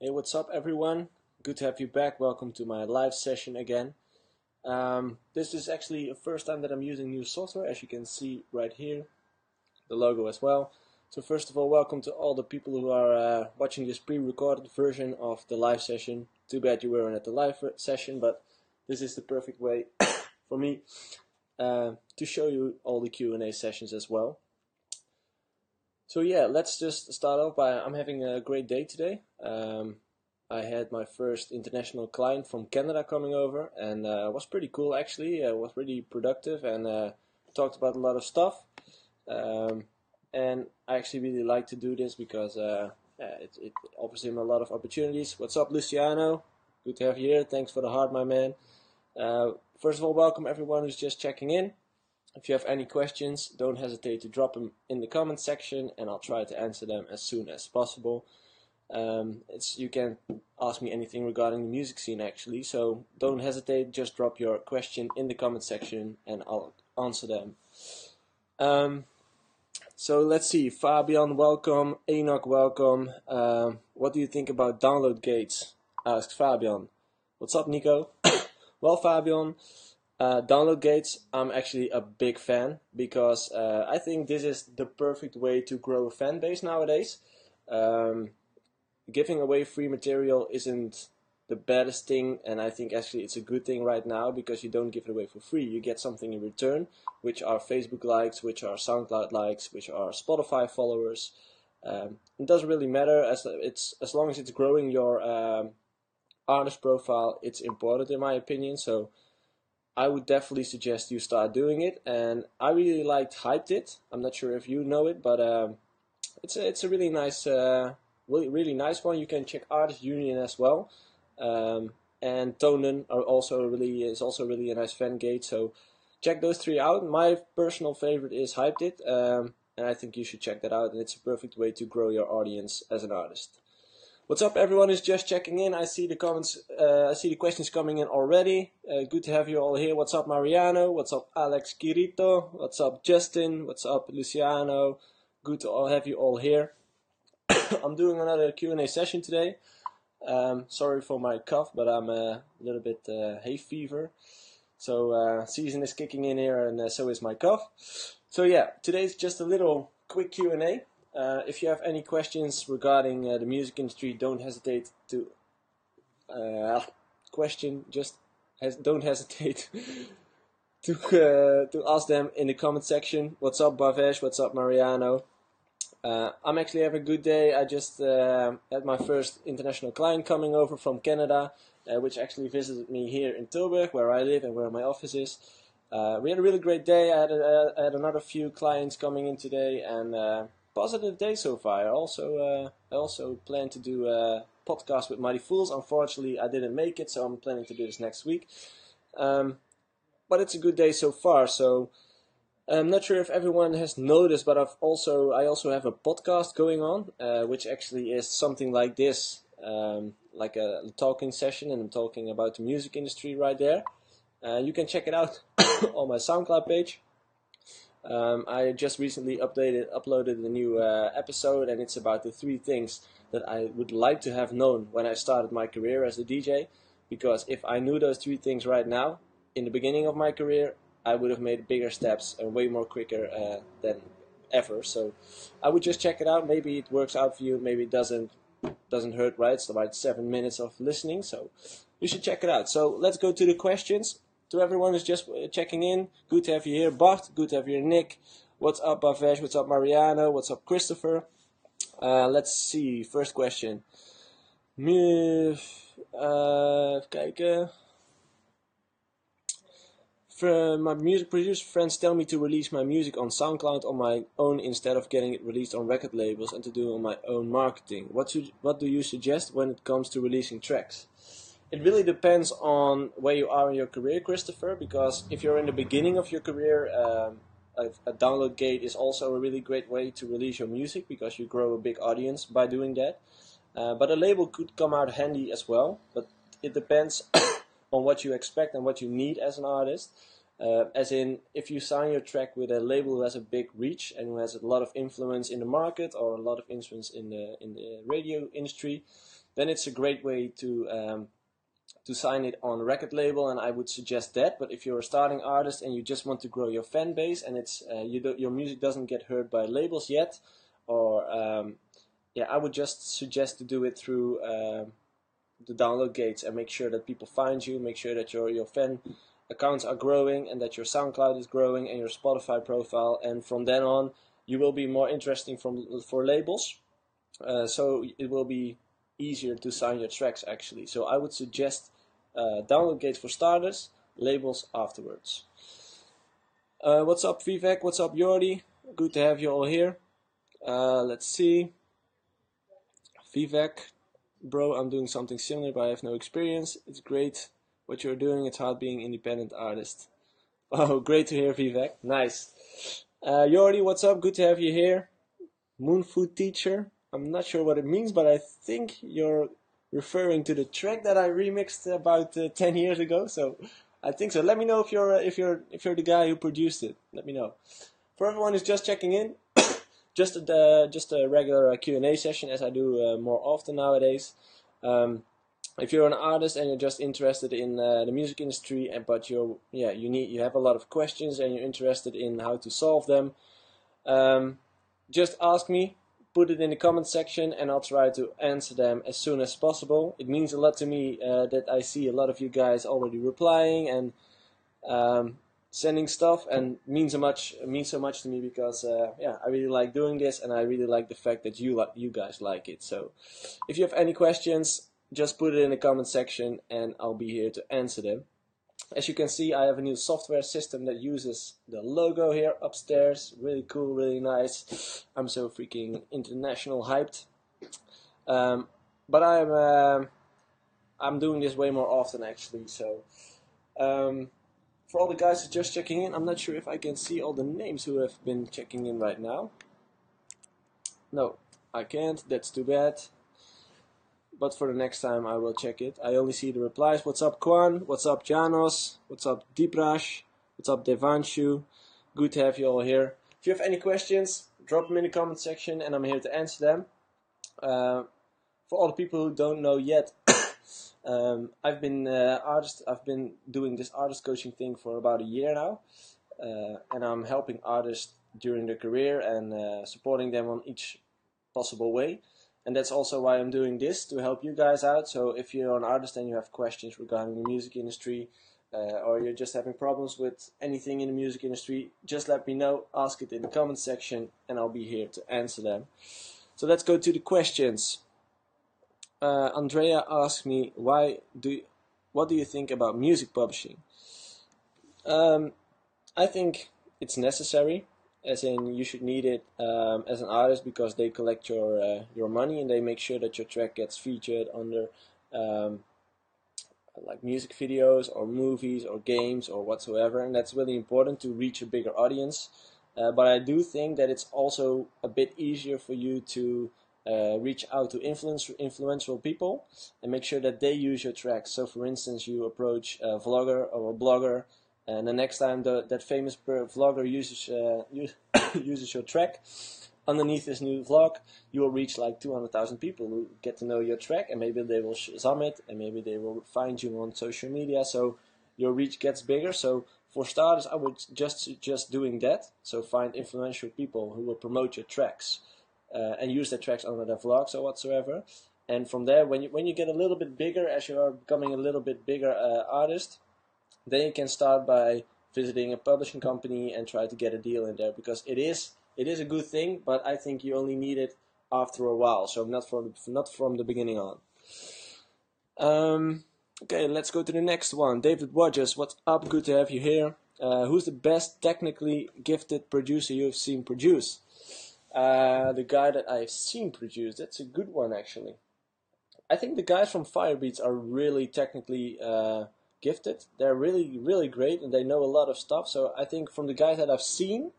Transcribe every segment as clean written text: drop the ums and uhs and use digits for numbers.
Hey, what's up, everyone? Good to have you back. Welcome to my live session again. This is actually the first time that I'm using new software, as you can see right here, the logo as well. So first of all, welcome to all the people who are watching this pre-recorded version of the live session. Too bad you weren't at the live session, but this is the perfect way for me to show you all the Q&A sessions as well. So yeah, let's just start off by, I'm having a great day today. I had my first international client from Canada coming over, and it was pretty cool actually. It was really productive and talked about a lot of stuff. And I actually really like to do this because it offers him a lot of opportunities. What's up, Luciano? Good to have you here. Thanks for the heart, my man. First of all, welcome everyone who's just checking in. If you have any questions, don't hesitate to drop them in the comment section, and I'll try to answer them as soon as possible. You can ask me anything regarding the music scene actually, so don't hesitate, just drop your question in the comment section and I'll answer them. So let's see, Fabian, welcome, Enoch, welcome. What do you think about download gates? Asked Fabian. What's up, Nico? Well, Fabian, download gates, I'm actually a big fan because I think this is the perfect way to grow a fan base nowadays. Giving away free material isn't the baddest thing, and I think actually it's a good thing right now because you don't give it away for free. You get something in return, which are Facebook likes, which are SoundCloud likes, which are Spotify followers. It doesn't really matter as long as it's growing your artist profile. It's important in my opinion. So I would definitely suggest you start doing it. And I really liked Hyped It. I'm not sure if you know it, but it's a really nice. Really nice one. You can check Artist Union as well, and Tonen is also really a nice fan gate. So check those three out. My personal favorite is Hyped It, and I think you should check that out. And it's a perfect way to grow your audience as an artist. What's up, everyone who's just checking in? I see the comments. I see the questions coming in already. Good to have you all here. What's up, Mariano? What's up, Alex Quirito? What's up, Justin? What's up, Luciano? Good to have you all here. I'm doing another Q&A session today. Sorry for my cough, but I'm a little bit hay fever. So season is kicking in here, and so is my cough. So yeah, today's just a little quick Q&A. If you have any questions regarding the music industry, don't hesitate to don't hesitate to ask them in the comment section. What's up, Bavesh? What's up, Mariano? I'm actually having a good day. I just had my first international client coming over from Canada, which actually visited me here in Tilburg, where I live and where my office is. We had a really great day. I had another few clients coming in today, and positive day so far. I also plan to do a podcast with Mighty Fools. Unfortunately, I didn't make it, so I'm planning to do this next week. But it's a good day so far. So I'm not sure if everyone has noticed, but I also have a podcast going on, which actually is something like this, like a talking session, and I'm talking about the music industry right there. You can check it out on my SoundCloud page. I just recently uploaded a new episode, and it's about the 3 things that I would like to have known when I started my career as a DJ, because if I knew those 3 things right now, in the beginning of my career, I would have made bigger steps and way more quicker than ever. So I would just check it out. Maybe it works out for you. Maybe it doesn't hurt, right? It's about 7 minutes of listening. So you should check it out. So let's go to the questions. To everyone who's just checking in, good to have you here. Bart, good to have you here. Nick, what's up, Bavesh? What's up, Mariano? What's up, Christopher? Let's see. First question. Even kijken. My music producer friends tell me to release my music on SoundCloud on my own instead of getting it released on record labels and to do on my own marketing. What do you suggest when it comes to releasing tracks? It really depends on where you are in your career, Christopher, because if you're in the beginning of your career, a download gate is also a really great way to release your music because you grow a big audience by doing that. But a label could come out handy as well, but it depends on what you expect and what you need as an artist. As in, if you sign your track with a label who has a big reach and who has a lot of influence in the market or a lot of influence in the radio industry, then it's a great way to sign it on a record label, and I would suggest that. But if you're a starting artist and you just want to grow your fan base and it's your music doesn't get heard by labels yet, or I would just suggest to do it through the download gates and make sure that people find you, make sure that your fan accounts are growing and that your SoundCloud is growing and your Spotify profile, and from then on you will be more interesting for labels, so it will be easier to sign your tracks actually. So I would suggest download gates for starters, labels afterwards. What's up Vivek, what's up Jordi, good to have you all here. Let's see. Vivek, bro, I'm doing something similar but I have no experience. It's great what you're doing, it's hard being independent artist. Oh, great to hear Vivek, nice. Jordi, what's up, good to have you here. Moonfood teacher, I'm not sure what it means, but I think you're referring to the track that I remixed about 10 years ago, so I think so. Let me know if you're the guy who produced it. Let me know. For everyone who's just checking in, just a regular Q&A session as I do more often nowadays. If you're an artist and you're just interested in the music industry, but you have a lot of questions and you're interested in how to solve them, just ask me, put it in the comment section, and I'll try to answer them as soon as possible. It means a lot to me that I see a lot of you guys already replying and sending stuff, and means so much to me because I really like doing this, and I really like the fact that you guys like it. So if you have any questions, just put it in the comment section and I'll be here to answer them. As you can see, I have a new software system that uses the logo here upstairs. Really cool, really nice. I'm so freaking international hyped. But I'm doing this way more often actually. So for all the guys who are just checking in, I'm not sure if I can see all the names who have been checking in right now. No, I can't. That's too bad. But for the next time I will check it. I only see the replies. What's up Kwan? What's up Janos? What's up Deeprash? What's up Devanshu? Good to have you all here. If you have any questions, drop them in the comment section and I'm here to answer them. For all the people who don't know yet, I've been doing this artist coaching thing for about a year now. And I'm helping artists during their career and supporting them on each possible way. And that's also why I'm doing this, to help you guys out. So if you're an artist and you have questions regarding the music industry, or you're just having problems with anything in the music industry, just let me know, ask it in the comment section, and I'll be here to answer them. So let's go to the questions. Andrea asked me, what do you think about music publishing? I think it's necessary. As in, you should need it as an artist because they collect your money and they make sure that your track gets featured under like music videos or movies or games or whatsoever, and that's really important to reach a bigger audience. But I do think that it's also a bit easier for you to reach out to influential people and make sure that they use your tracks. So, for instance, you approach a vlogger or a blogger, and the next time that famous vlogger uses your track underneath his new vlog, you will reach like 200,000 people who get to know your track, and maybe they will Shazam it, and maybe they will find you on social media, so your reach gets bigger. So for starters, I would just suggest doing that. So find influential people who will promote your tracks and use their tracks under their vlogs or whatsoever. And from there, when you get a little bit bigger, as you are becoming a little bit bigger artist, then you can start by visiting a publishing company and try to get a deal in there, because it is a good thing, but I think you only need it after a while, so not from the beginning on. Okay, let's go to the next one. David Rogers, what's up? Good to have you here. Who's the best technically gifted producer you have seen produce? The guy that I've seen produce, that's a good one actually. I think the guys from Firebeats are really technically gifted. They're really, really great, and they know a lot of stuff. So I think from the guys that I've seen,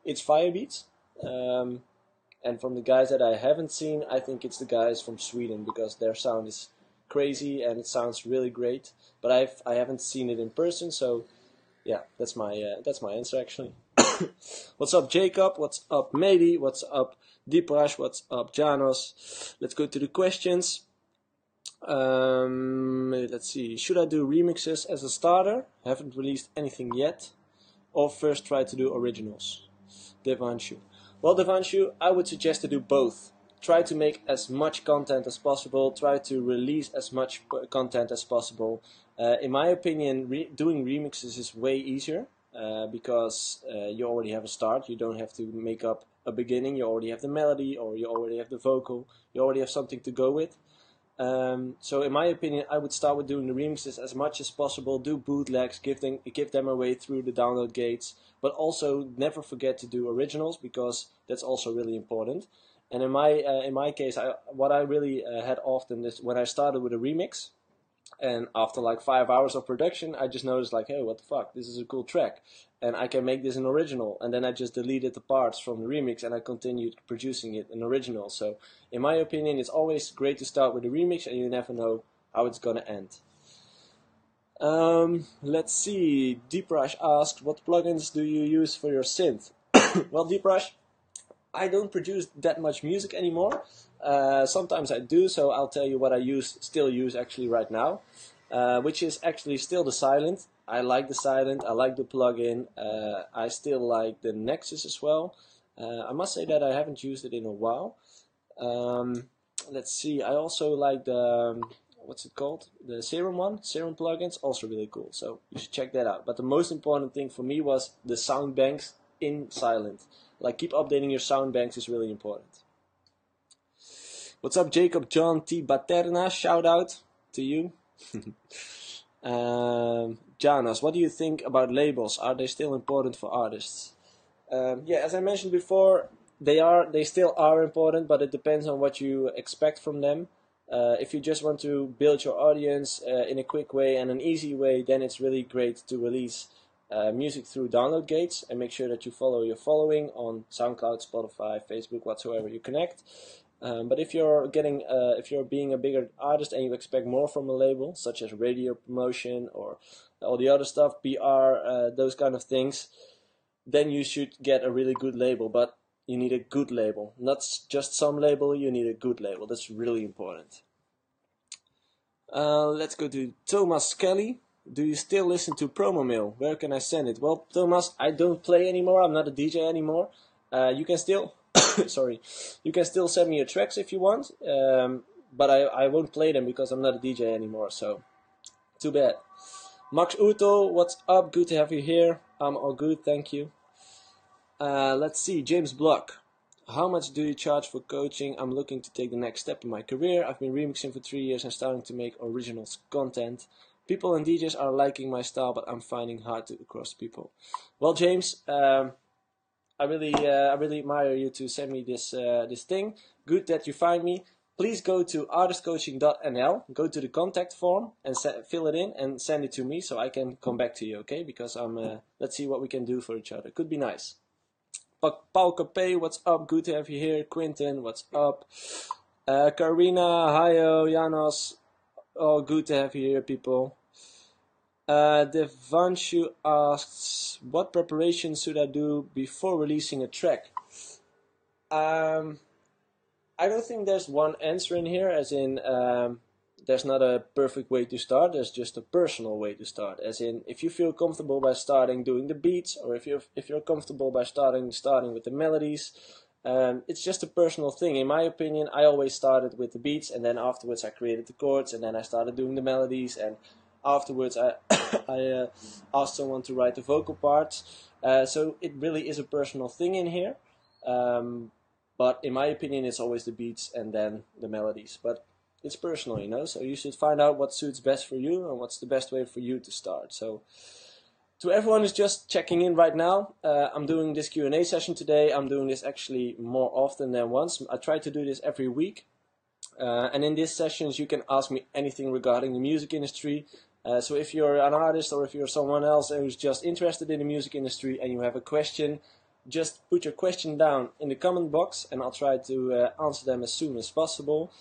it's Firebeats. And from the guys that I haven't seen, I think it's the guys from Sweden, because their sound is crazy and it sounds really great. But I haven't seen it in person, so yeah, that's my answer actually. What's up, Jacob? What's up, Mehdi? What's up, Deeprash? What's up, Janos? Let's go to the questions. Let's see. Should I do remixes as a starter? Haven't released anything yet. Or first try to do originals? Devanshu. Well, Devanshu, I would suggest to do both. Try to make as much content as possible. Try to release as much content as possible. In my opinion, doing remixes is way easier because you already have a start. You don't have to make up a beginning. You already have the melody, or you already have the vocal. You already have something to go with. So in my opinion, I would start with doing the remixes as much as possible. Do bootlegs, give them away through the download gates, but also never forget to do originals, because that's also really important. And in my case, what I really had often is when I started with a remix, and after like 5 hours of production, I just noticed like, hey, what the fuck, this is a cool track, and I can make this an original. And then I just deleted the parts from the remix and I continued producing it an original. So in my opinion, it's always great to start with a remix, and you never know how it's gonna end. Let's see. Deeprash asked, what plugins do you use for your synth? Well, Deeprash, I don't produce that much music anymore. Sometimes I do, so I'll tell you what I still use actually right now, which is actually still the Silent. I like the Silent, I like the plugin, I still like the Nexus as well. I must say that I haven't used it in a while. Let's see, I also like the, what's it called? The Serum one, Serum plugins, also really cool, so you should check that out. But the most important thing for me was the sound banks in Silent. Like, keep updating your sound banks is really important. What's up, Jacob John T. Baterna? Shout out to you. Janos, what do you think about labels? Are they still important for artists? Yeah, as I mentioned before, they still are important, but it depends on what you expect from them. If you just want to build your audience in a quick way and an easy way, then it's really great to release music through download gates, and make sure that you follow your following on SoundCloud, Spotify, Facebook, whatsoever you connect. But if you're being a bigger artist and you expect more from a label, such as radio promotion or all the other stuff, PR, those kind of things, then you should get a really good label. But you need a good label, not just some label. You need a good label. That's really important. Let's go to Thomas Kelly. Do you still listen to Promo Mail? Where can I send it? Well, Thomas, I don't play anymore. I'm not a DJ anymore. You can still, sorry, you can still send me your tracks if you want. But I won't play them because I'm not a DJ anymore. So, too bad. Max Uto, what's up? Good to have you here. I'm all good, thank you. Let's see, James Block. How much do you charge for coaching? I'm looking to take the next step in my career. I've been remixing for 3 years and starting to make original content. People and DJs are liking my style, but I'm finding it hard to cross people. Well, James, I really admire you to send me this thing. Good that you find me. Please go to artistcoaching.nl, go to the contact form and fill it in and send it to me so I can come back to you, okay? Because let's see what we can do for each other. Could be nice. Paul Capet, what's up? Good to have you here. Quinton, what's up? Karina, hiyo, Janos. Oh, good to have you here, people. Devanshu asks, what preparation should I do before releasing a track? I don't think there's one answer in here, as in there's not a perfect way to start. There's just a personal way to start, as in if you feel comfortable by starting doing the beats, or if you're comfortable by starting with the melodies. It's just a personal thing. In my opinion, I always started with the beats, and then afterwards I created the chords, and then I started doing the melodies, and afterwards I asked someone to write the vocal parts. So it really is a personal thing in here. But in my opinion, it's always the beats and then the melodies. But it's personal, you know, so you should find out what suits best for you and what's the best way for you to start. So to everyone who's just checking in right now, I'm doing this Q&A session today. I'm doing this actually more often than once. I try to do this every week. And in these sessions, you can ask me anything regarding the music industry. So if you're an artist or if you're someone else who's just interested in the music industry and you have a question, just put your question down in the comment box and I'll try to answer them as soon as possible.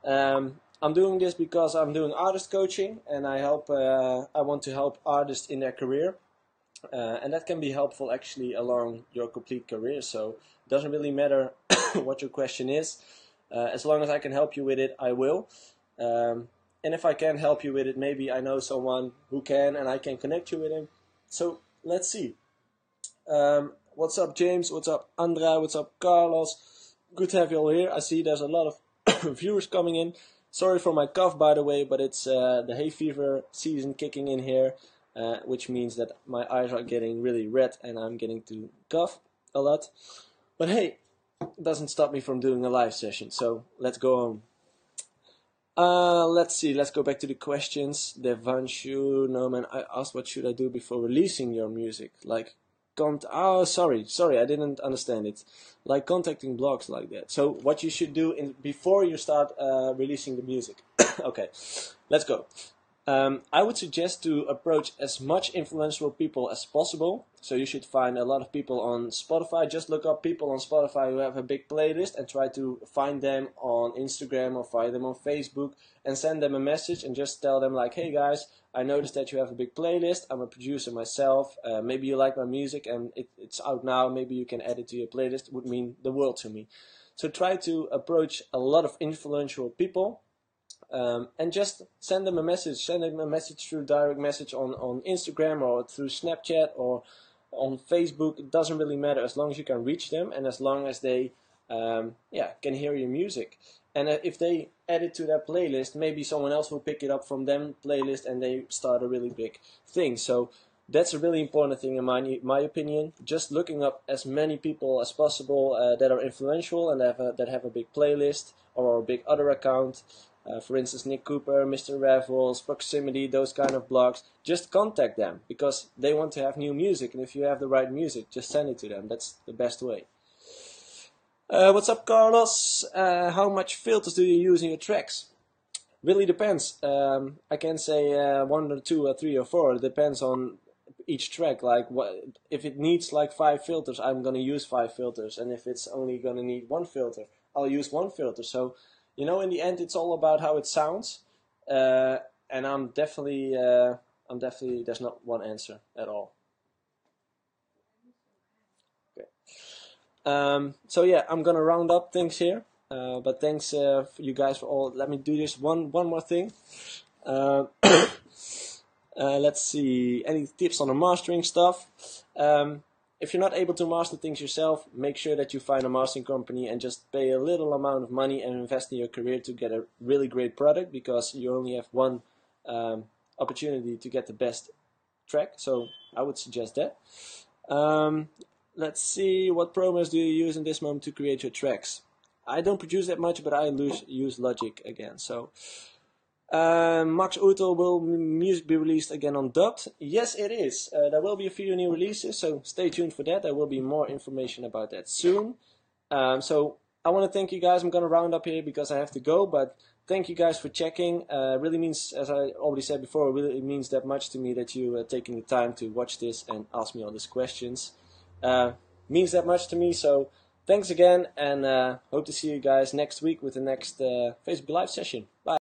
I'm doing this because I'm doing artist coaching, and I want to help artists in their career. And that can be helpful actually along your complete career. So it doesn't really matter what your question is. As long as I can help you with it, I will. And if I can't help you with it, maybe I know someone who can and I can connect you with him. So let's see. What's up, James? What's up, Andra? What's up, Carlos? Good to have you all here. I see there's a lot of viewers coming in. Sorry for my cough, by the way, but it's the hay fever season kicking in here, which means that my eyes are getting really red and I'm getting to cough a lot. But hey, it doesn't stop me from doing a live session, so let's go on. Let's see, let's go back to the questions. Devanshu, no man, I asked what should I do before releasing your music? Like, sorry, I didn't understand it. Like contacting blogs like that. So what you should do before you start releasing the music. Okay, let's go. I would suggest to approach as much influential people as possible. So you should find a lot of people on Spotify. Just look up people on Spotify who have a big playlist and try to find them on Instagram or find them on Facebook and send them a message and just tell them like, hey guys, I noticed that you have a big playlist. I'm a producer myself. Maybe you like my music and it's out now. Maybe you can add it to your playlist. It would mean the world to me. So try to approach a lot of influential people. And just send them a message. Send them a message through direct message on Instagram or through Snapchat or on Facebook. It doesn't really matter as long as you can reach them and as long as they can hear your music. And if they add it to their playlist, maybe someone else will pick it up from them playlist and they start a really big thing. So that's a really important thing in my opinion. Just looking up as many people as possible that are influential and that have a big playlist or a big other account. For instance, Nick Cooper, Mr. Raffles, Proximity, those kind of blogs. Just contact them because they want to have new music. And if you have the right music, just send it to them. That's the best way. What's up, Carlos? How much filters do you use in your tracks? Really depends. I can say 1 or 2 or 3 or 4. It depends on each track. Like if it needs like 5 filters, I'm going to use 5 filters. And if it's only going to need 1 filter, I'll use 1 filter. So, you know, in the end, it's all about how it sounds. And I'm definitely, there's not one answer at all. Okay. So yeah, I'm gonna round up things here. But thanks for you guys for all. Let me do this one more thing. Let's see. Any tips on the mastering stuff? If you're not able to master things yourself, make sure that you find a mastering company and just pay a little amount of money and invest in your career to get a really great product because you only have one opportunity to get the best track. So I would suggest that. Let's see, what programs do you use in this moment to create your tracks? I don't produce that much, but I use Logic again. So Max Utel, will music be released again on Dubbed? Yes, it is. There will be a few new releases, so stay tuned for that. There will be more information about that soon. So I want to thank you guys. I'm going to round up here because I have to go, but thank you guys for checking. Really means, as I already said before, really means that much to me that you are taking the time to watch this and ask me all these questions. Means that much to me, so thanks again, and hope to see you guys next week with the next Facebook Live session. Bye.